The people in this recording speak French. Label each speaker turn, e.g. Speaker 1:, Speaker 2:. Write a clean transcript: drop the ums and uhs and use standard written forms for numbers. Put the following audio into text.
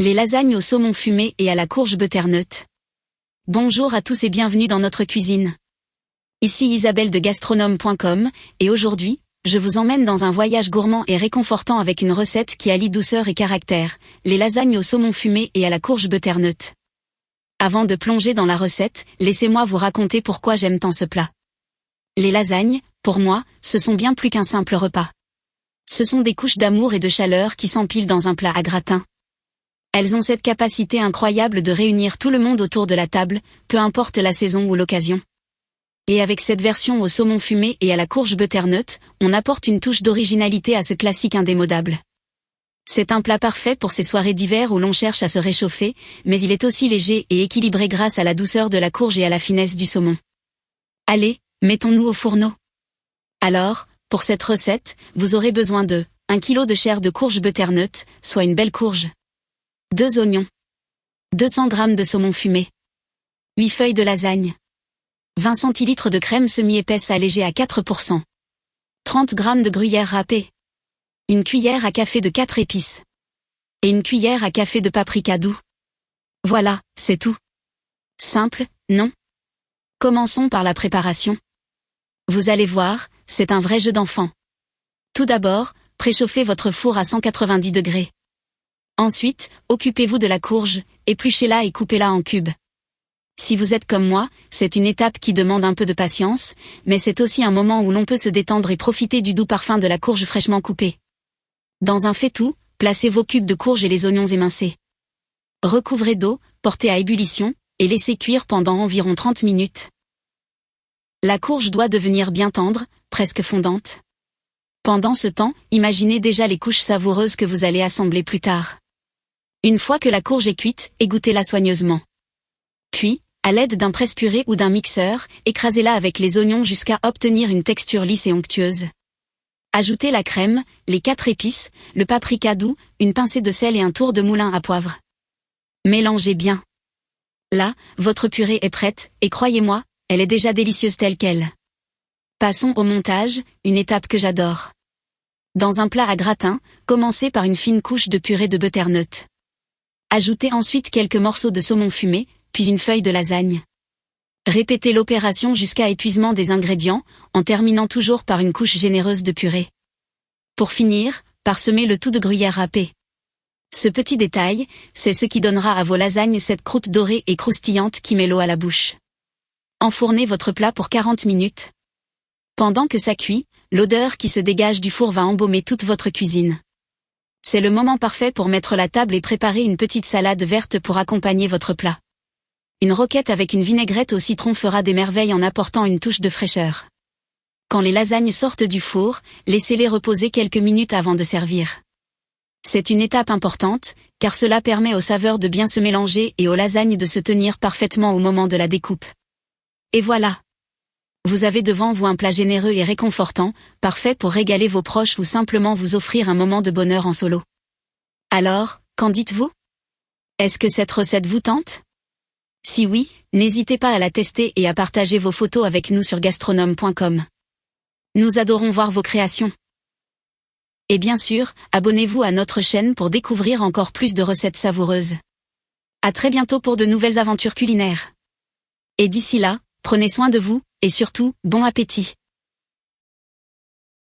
Speaker 1: Les lasagnes au saumon fumé et à la courge butternut. Bonjour à tous et bienvenue dans notre cuisine. Ici Isabelle de Gastronome.com, et aujourd'hui, je vous emmène dans un voyage gourmand et réconfortant avec une recette qui allie douceur et caractère, les lasagnes au saumon fumé et à la courge butternut. Avant de plonger dans la recette, laissez-moi vous raconter pourquoi j'aime tant ce plat. Les lasagnes, pour moi, ce sont bien plus qu'un simple repas. Ce sont des couches d'amour et de chaleur qui s'empilent dans un plat à gratin. Elles ont cette capacité incroyable de réunir tout le monde autour de la table, peu importe la saison ou l'occasion. Et avec cette version au saumon fumé et à la courge butternut, on apporte une touche d'originalité à ce classique indémodable. C'est un plat parfait pour ces soirées d'hiver où l'on cherche à se réchauffer, mais il est aussi léger et équilibré grâce à la douceur de la courge et à la finesse du saumon. Allez, mettons-nous au fourneau. Alors, pour cette recette, vous aurez besoin de 1 kg de chair de courge butternut, soit une belle courge. 2 oignons. 200 g de saumon fumé. 8 feuilles de lasagne. 20 cl de crème semi-épaisse allégée à 4%. 30 g de gruyère râpée. Une cuillère à café de 4 épices. Et une cuillère à café de paprika doux. Voilà, c'est tout. Simple, non? Commençons par la préparation. Vous allez voir, c'est un vrai jeu d'enfant. Tout d'abord, préchauffez votre four à 190 degrés. Ensuite, occupez-vous de la courge, épluchez-la et coupez-la en cubes. Si vous êtes comme moi, c'est une étape qui demande un peu de patience, mais c'est aussi un moment où l'on peut se détendre et profiter du doux parfum de la courge fraîchement coupée. Dans un faitout, placez vos cubes de courge et les oignons émincés. Recouvrez d'eau, portez à ébullition, et laissez cuire pendant environ 30 minutes. La courge doit devenir bien tendre, presque fondante. Pendant ce temps, imaginez déjà les couches savoureuses que vous allez assembler plus tard. Une fois que la courge est cuite, égouttez-la soigneusement. Puis, à l'aide d'un presse-purée ou d'un mixeur, écrasez-la avec les oignons jusqu'à obtenir une texture lisse et onctueuse. Ajoutez la crème, les 4 épices, le paprika doux, une pincée de sel et un tour de moulin à poivre. Mélangez bien. Là, votre purée est prête, et croyez-moi, elle est déjà délicieuse telle qu'elle. Passons au montage, une étape que j'adore. Dans un plat à gratin, commencez par une fine couche de purée de butternut. Ajoutez ensuite quelques morceaux de saumon fumé, puis une feuille de lasagne. Répétez l'opération jusqu'à épuisement des ingrédients, en terminant toujours par une couche généreuse de purée. Pour finir, parsemez le tout de gruyère râpée. Ce petit détail, c'est ce qui donnera à vos lasagnes cette croûte dorée et croustillante qui met l'eau à la bouche. Enfournez votre plat pour 40 minutes. Pendant que ça cuit, l'odeur qui se dégage du four va embaumer toute votre cuisine. C'est le moment parfait pour mettre la table et préparer une petite salade verte pour accompagner votre plat. Une roquette avec une vinaigrette au citron fera des merveilles en apportant une touche de fraîcheur. Quand les lasagnes sortent du four, laissez-les reposer quelques minutes avant de servir. C'est une étape importante, car cela permet aux saveurs de bien se mélanger et aux lasagnes de se tenir parfaitement au moment de la découpe. Et voilà. Vous avez devant vous un plat généreux et réconfortant, parfait pour régaler vos proches ou simplement vous offrir un moment de bonheur en solo. Alors, qu'en dites-vous? Est-ce que cette recette vous tente? Si oui, n'hésitez pas à la tester et à partager vos photos avec nous sur gastronome.com. Nous adorons voir vos créations. Et bien sûr, abonnez-vous à notre chaîne pour découvrir encore plus de recettes savoureuses. À très bientôt pour de nouvelles aventures culinaires. Et d'ici là, prenez soin de vous, et surtout, bon appétit.